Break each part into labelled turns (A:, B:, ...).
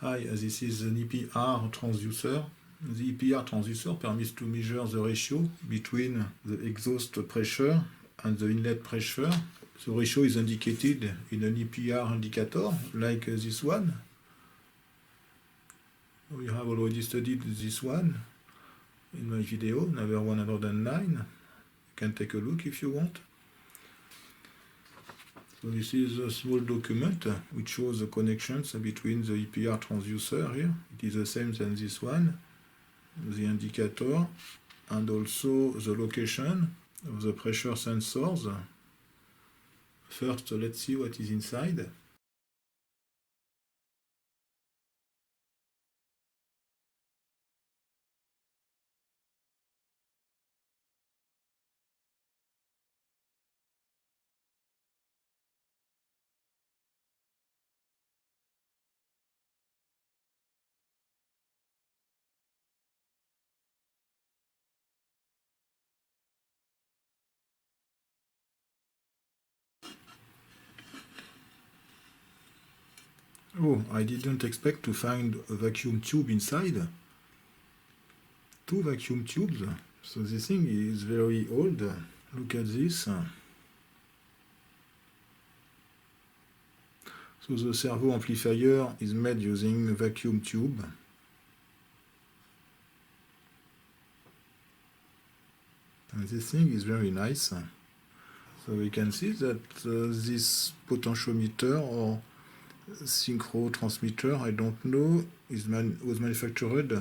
A: Hi, this is an EPR transducer. The EPR transducer permits to measure the ratio between the exhaust pressure and the inlet pressure. The ratio is indicated in an EPR indicator like this one. We have already studied this one in my video, number 109. You can take a look if you want. So this is a small document which shows the connections between the EPR transducer here. It is the same as this one, the indicator, and also the location of the pressure sensors. First, let's see what is inside. Oh, I didn't expect to find a vacuum tube inside. 2 vacuum tubes. So this thing is very old. Look at this. So the servo amplifier is made using a vacuum tube. And this thing is very nice. So we can see that this potentiometer or synchro transmitter, I don't know, was manufactured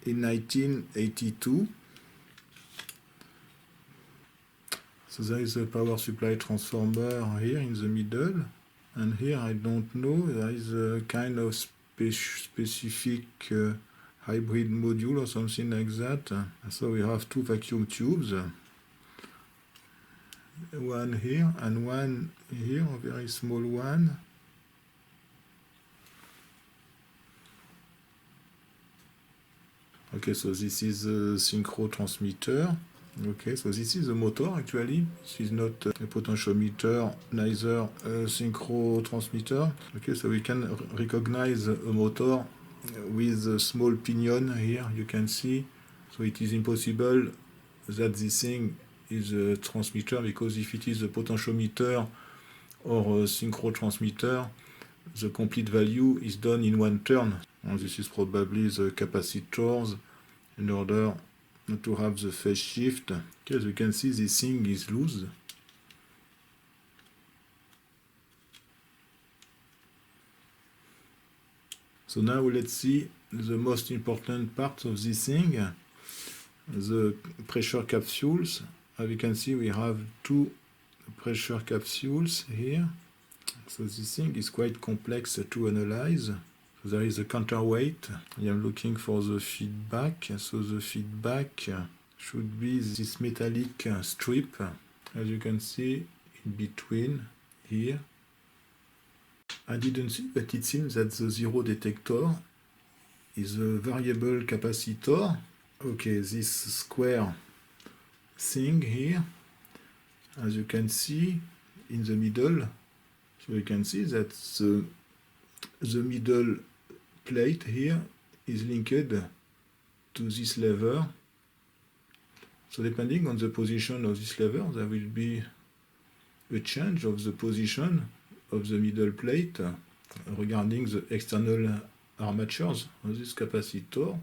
A: in 1982. So there is a power supply transformer here in the middle, and here I don't know, there is a kind of specific hybrid module or something like that. So we have 2 vacuum tubes, one here and one here, a very small one. Okay, so this is a synchro transmitter. Okay, so this is a motor actually. This is not a potentiometer, neither a synchro transmitter. Okay, so we can recognize a motor with a small pinion here, you can see. So it is impossible that this thing is a transmitter, because if it is a potentiometer or a synchro transmitter, the complete value is done in one turn. And this is probably the capacitors in order to have the phase shift. Okay, as you can see, this thing is loose. So now let's see the most important part of this thing, the pressure capsules. As you can see, we have 2 pressure capsules here. So this thing is quite complex to analyze. So there is a counterweight. I am looking for the feedback. So the feedback should be this metallic strip, as you can see in between here. I didn't see, but it seems that the zero detector is a variable capacitor. Okay, this square thing here, as you can see in the middle. So you can see that the middle plate here is linked to this lever. So depending on the position of this lever, there will be a change of the position of the middle plate regarding the external armatures of this capacitor.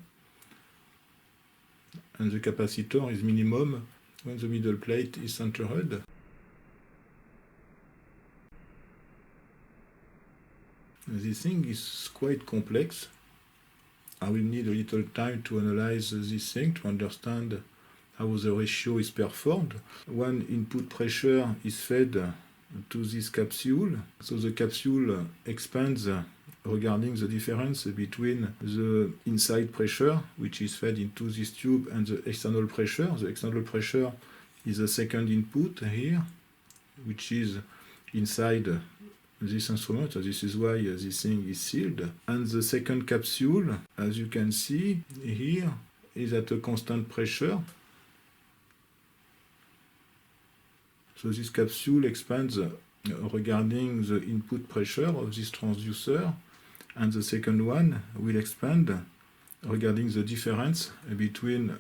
A: And the capacitor is minimum when the middle plate is centered. This thing is quite complex. I will need a little time to analyze this thing to understand how the ratio is performed. One input pressure is fed to this capsule. So the capsule expands regarding the difference between the inside pressure, which is fed into this tube, and the external pressure. The external pressure is the second input here, which is inside this instrument. So this is why this thing is sealed. And the second capsule, as you can see here, is at a constant pressure. So this capsule expands regarding the input pressure of this transducer, And the second one will expand regarding the difference between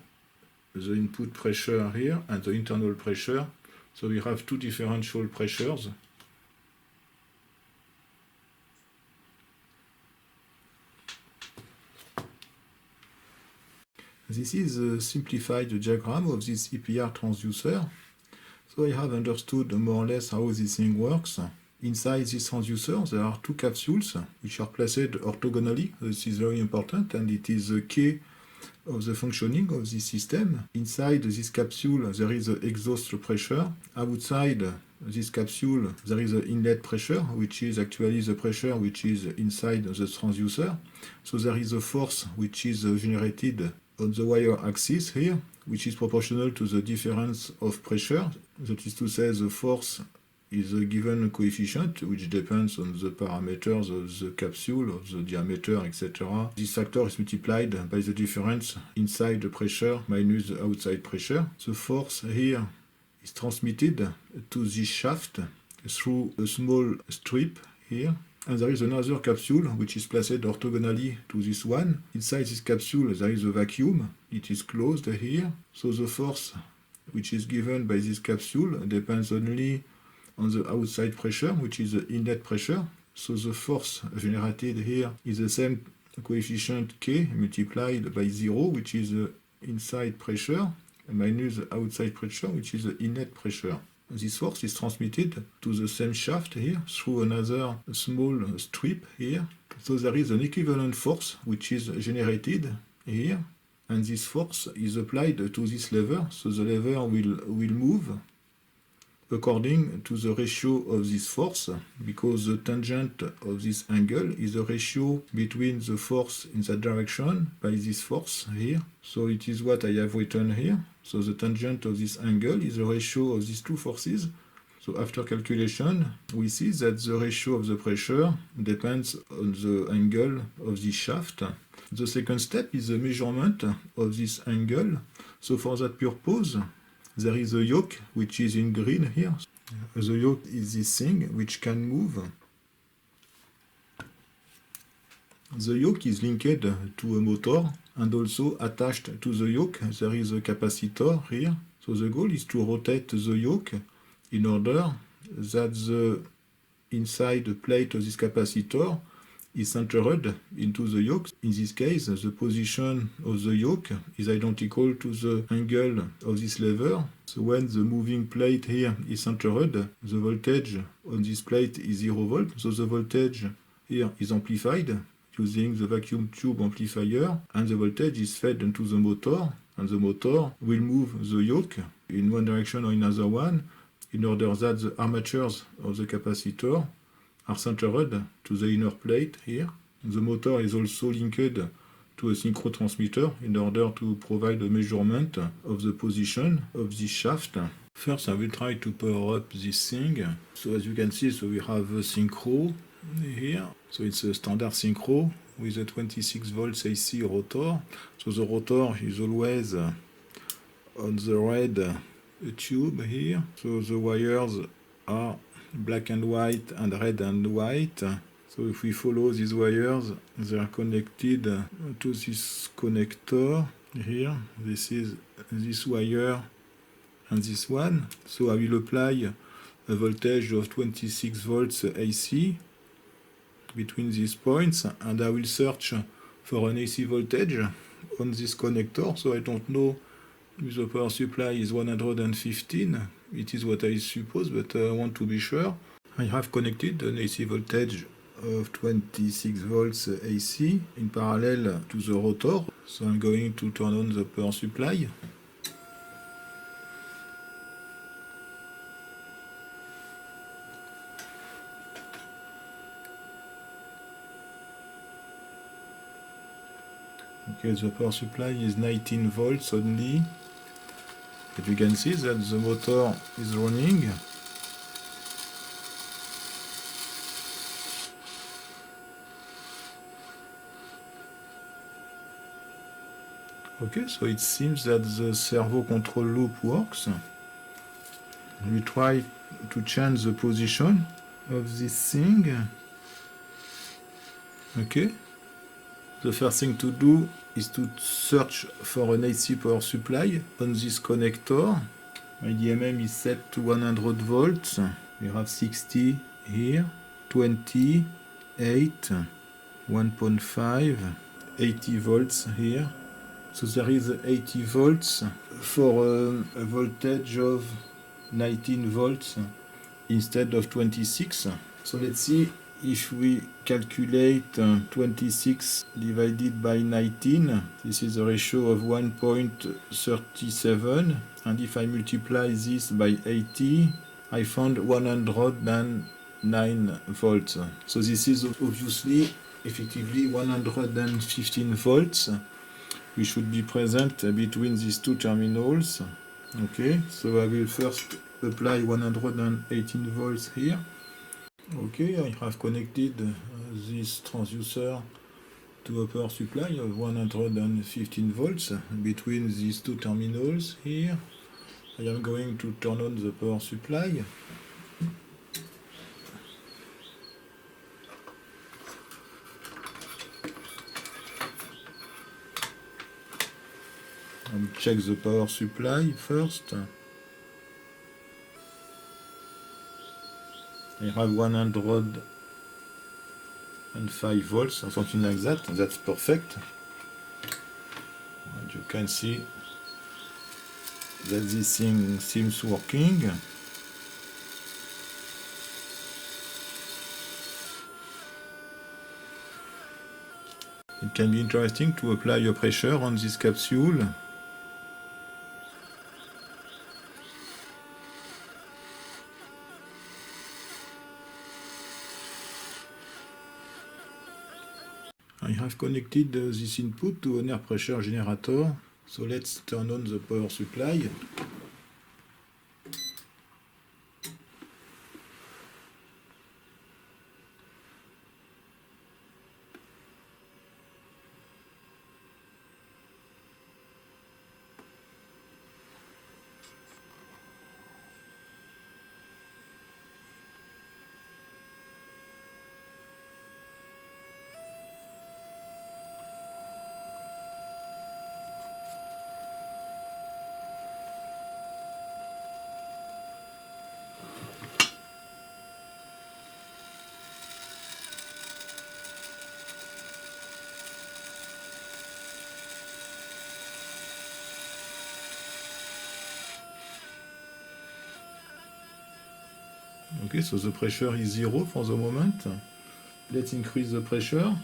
A: the input pressure here and the internal pressure. So we have two differential pressures. This is a simplified diagram of this EPR transducer. So I have understood more or less how this thing works. Inside this transducer, there are two capsules which are placed orthogonally. This is very important, and it is the key of the functioning of this system. Inside this capsule, there is the exhaust pressure. Outside this capsule, there is the inlet pressure, which is actually the pressure which is inside the transducer. So there is a force which is generated on the wire axis here, which is proportional to the difference of pressure. That is to say, the force is a given coefficient which depends on the parameters of the capsule, of the diameter, etc. This factor is multiplied by the difference inside the pressure minus the outside pressure. The force here is transmitted to this shaft through a small strip here. And there is another capsule which is placed orthogonally to this one. Inside this capsule there is a vacuum. It is closed here. So the force which is given by this capsule depends only on the outside pressure, which is the inlet pressure. So the force generated here is the same coefficient K multiplied by 0, which is the inside pressure, minus the outside pressure, which is the inlet pressure. This force is transmitted to the same shaft here through another small strip here. So there is an equivalent force which is generated here, and this force is applied to this lever. So the lever will move according to the ratio of this force, because the tangent of this angle is the ratio between the force in that direction by this force here. So it is what I have written here. So the tangent of this angle is the ratio of these two forces. So after calculation, we see that the ratio of the pressure depends on the angle of this shaft. The second step is the measurement of this angle. So for that purpose, there is a yoke which is in green here. The yoke is this thing which can move. The yoke is linked to a motor, and also attached to the yoke there is a capacitor here. So the goal is to rotate the yoke in order that the inside plate of this capacitor is centered into the yoke. In this case, the position of the yoke is identical to the angle of this lever. So when the moving plate here is centered, the voltage on this plate is 0 volt. So the voltage here is amplified using the vacuum tube amplifier, and the voltage is fed into the motor, and the motor will move the yoke in one direction or another one in order that the armatures of the capacitor are centered to the inner plate here. The motor is also linked to a synchro transmitter in order to provide a measurement of the position of this shaft. First, I will try to power up this thing. So as you can see, so we have a synchro here. So it's a standard synchro with a 26 volts AC rotor. So the rotor is always on the red tube here. So the wires are black and white and red and white. So if we follow these wires, they are connected to this connector here. This is this wire and this one. So I will apply a voltage of 26 volts AC between these points, and I will search for an AC voltage on this connector. So I don't know if the power supply is 115. It is what I suppose, but I want to be sure. I have connected an AC voltage of 26 volts AC in parallel to the rotor. So I'm going to turn on the power supply. Okay, the power supply is 19 volts only. But you can see that the motor is running. Okay, so it seems that the servo control loop works. We try to change the position of this thing. Okay. The first thing to do is to search for an AC power supply on this connector. My DMM is set to 100 volts. We have 60 here, 20, 8, 1.5, 80 volts here. So there is 80 volts for a voltage of 19 volts instead of 26. So let's see if we calculate 26 divided by 19. This is a ratio of 1.37. And if I multiply this by 80, I found 109 volts. So this is obviously effectively 115 volts. We should be present between these two terminals. Okay, so I will first apply 118 volts here. Okay, I have connected this transducer to a power supply of 115 volts between these two terminals here. I am going to turn on the power supply. And check the power supply first. I have 105 volts or something like that. That's perfect. And you can see that this thing seems working. It can be interesting to apply a pressure on this capsule. I have connected this input to an air pressure generator. So let's turn on the power supply. Okay, so the pressure is 0 for the moment. Let's increase the pressure.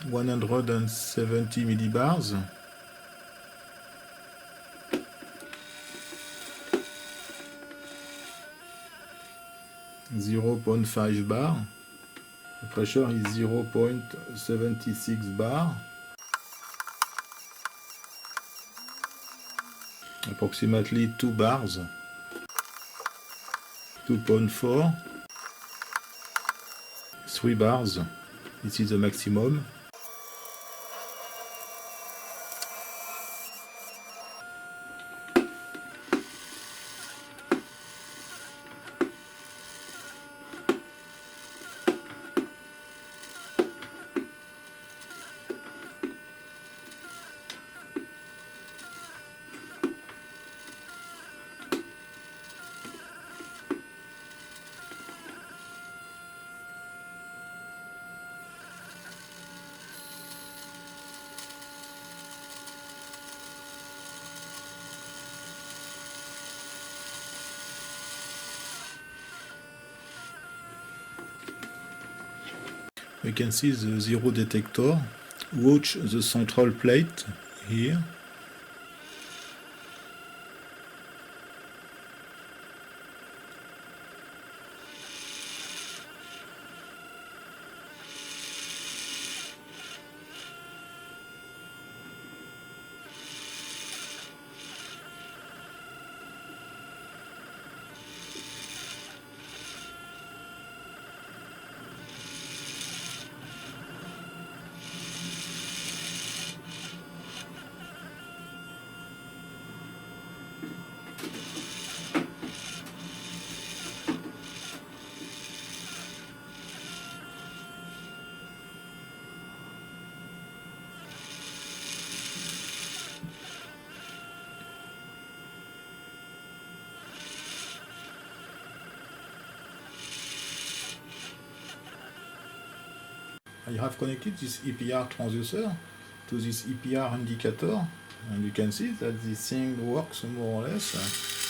A: 170 millibars. .5 bar. The pressure is 0.76 bar. Approximately 2 bars. 2.4. 3 bars. This is the maximum. We can see the zero detector. Watch the central plate here. I have connected this EPR transducer to this EPR indicator, and you can see that this thing works more or less.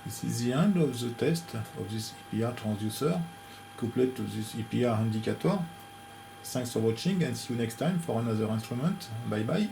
A: This is the end of the test of this EPR transducer coupled to this EPR indicator. Thanks for watching and see you next time for another instrument. Bye bye.